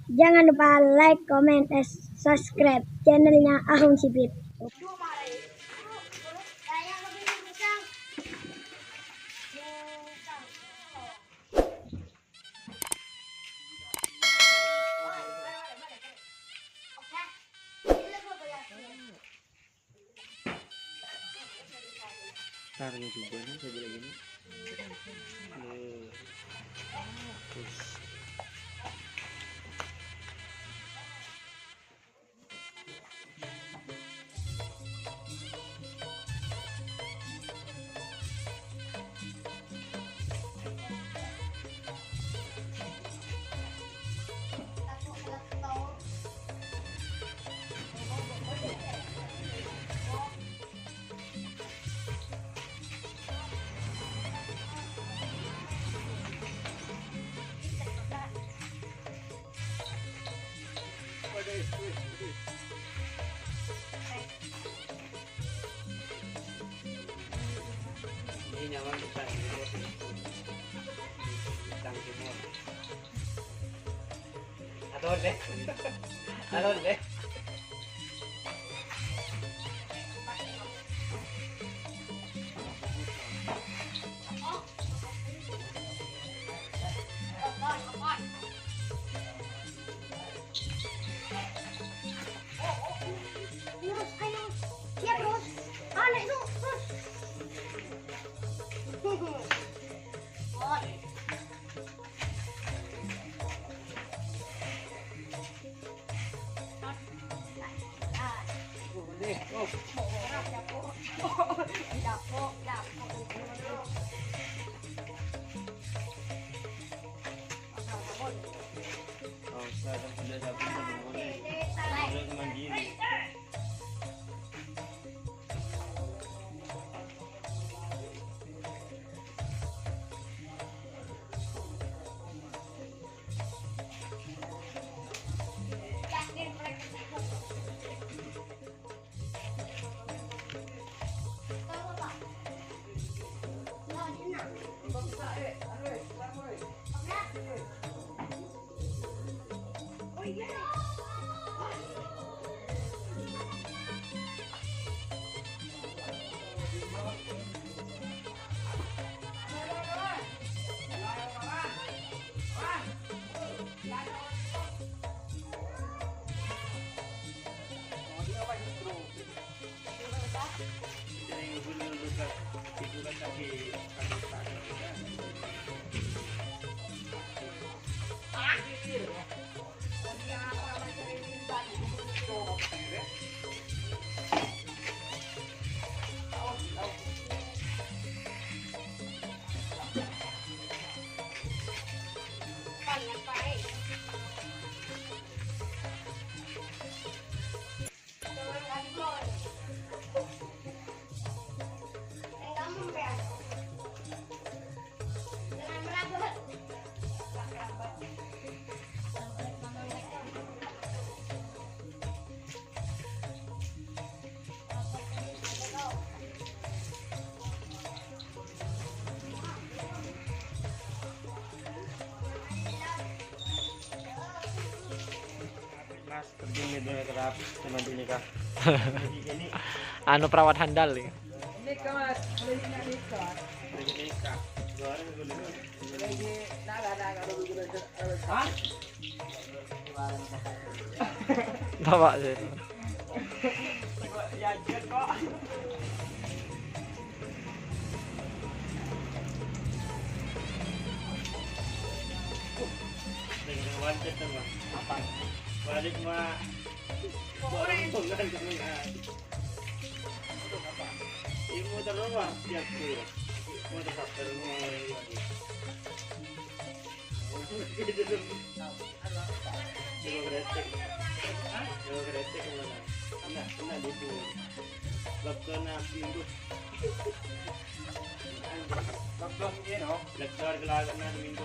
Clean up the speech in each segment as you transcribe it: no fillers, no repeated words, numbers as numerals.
Jangan lupa like, comment, dan subscribe channelnya Ahung Sipit. Taruhnya juga nih saya bilang gini. Ini nyaman kita timur. Atau deh. Terjun itu kerap teman ini kah? Anu perawat handal ya. Bapak sih. Balik mah orang tunggal kemudian ibu terluar tiap kilo mau tetap terluar Gretek kemana? Nah di sini bakna pintu bakna ini no lektor gelagat na pintu.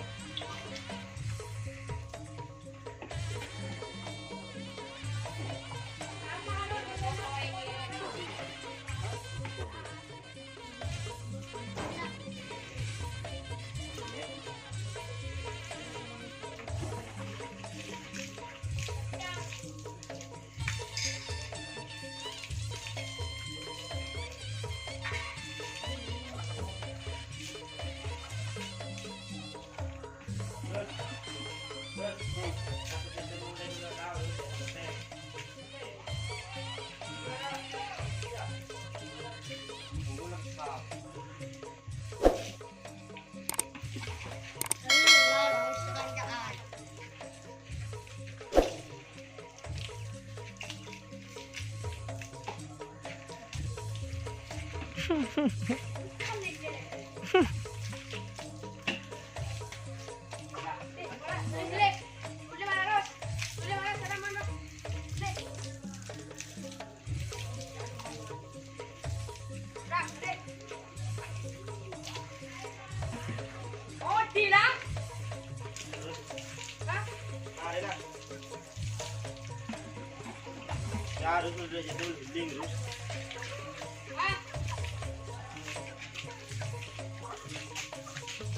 Ya harus udah jadi healing terus.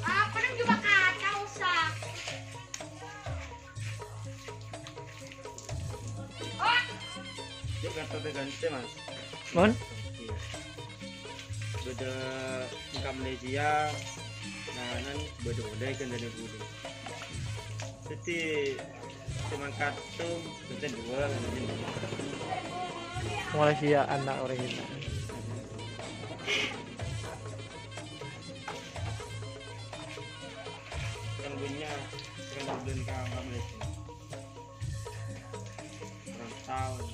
Apa nang juga kacau sak. Oh, Dia kata ganti mas. Mon? Iya. Beda tingkat Malaysia. Nah, nan beda kan dari bulu. Jadi cuma kartu kita dua kan ini. Malaysia anak orang kita. Yang punya dengan bulan kamar Malaysia. Orang tahun.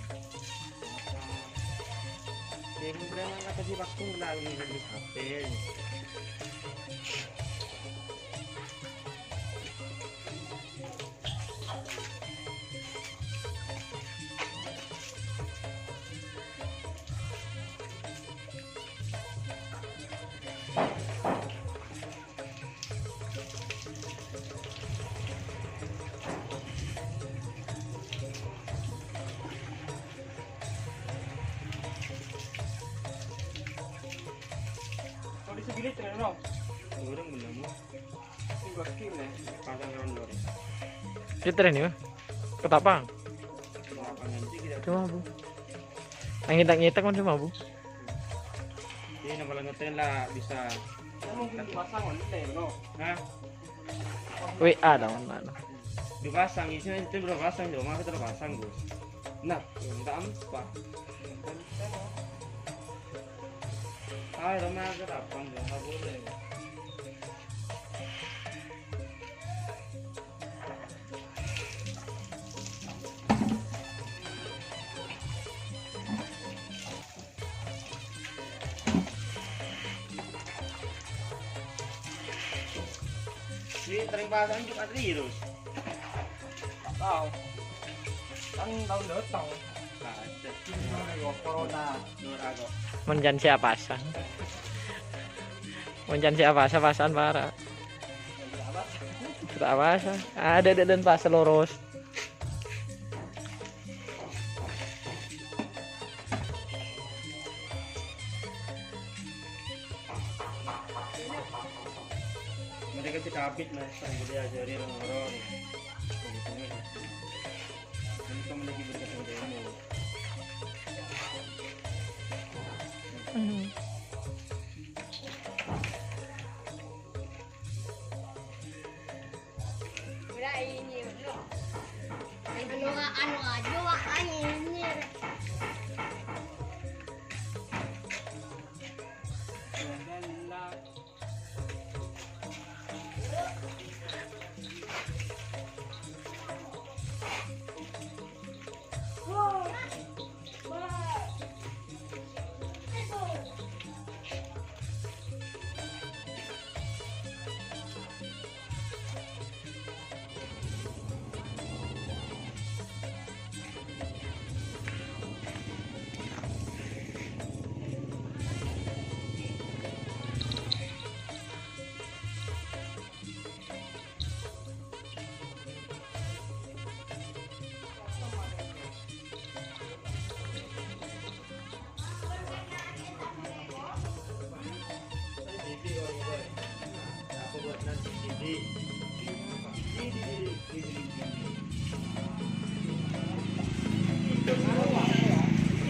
Yang berapa kasih waktu melalui di HP. Di segitu terus, Orang menamu tinggal skin nih. pasang orang luar. Kita ini mah. Ketapang. Apa nanti kita Cuma bu. Ngitak-ngitak kan cuma bu. ini nama ngeten lah bisa. Kamu mungkin dipasang online no. Hah? WA dong mana. Dipasang isinya itu berapa pasang di rumah kita pasang Gus. Nah, minta apa? Ah, rumah kita apa? Nggak boleh. Ini sering pasang juga terus. Tahu. Kan tahun datang. Ada. Corona. Nur aku. Menjan siapa pasang. Menjan siapa pasan para. Tak pasang. Ada dan pas lurus. Mereka tidak habis mas, sambil diajari orang-orang. Ini kamu lagi berkata demo. anu aja wak ini. Aku buat nanti jadi.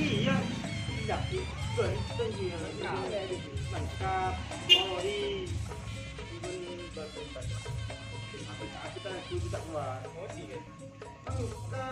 Iya, tidak penting mantap, sorry, Kita tidak keluar. Oh, sih. Kita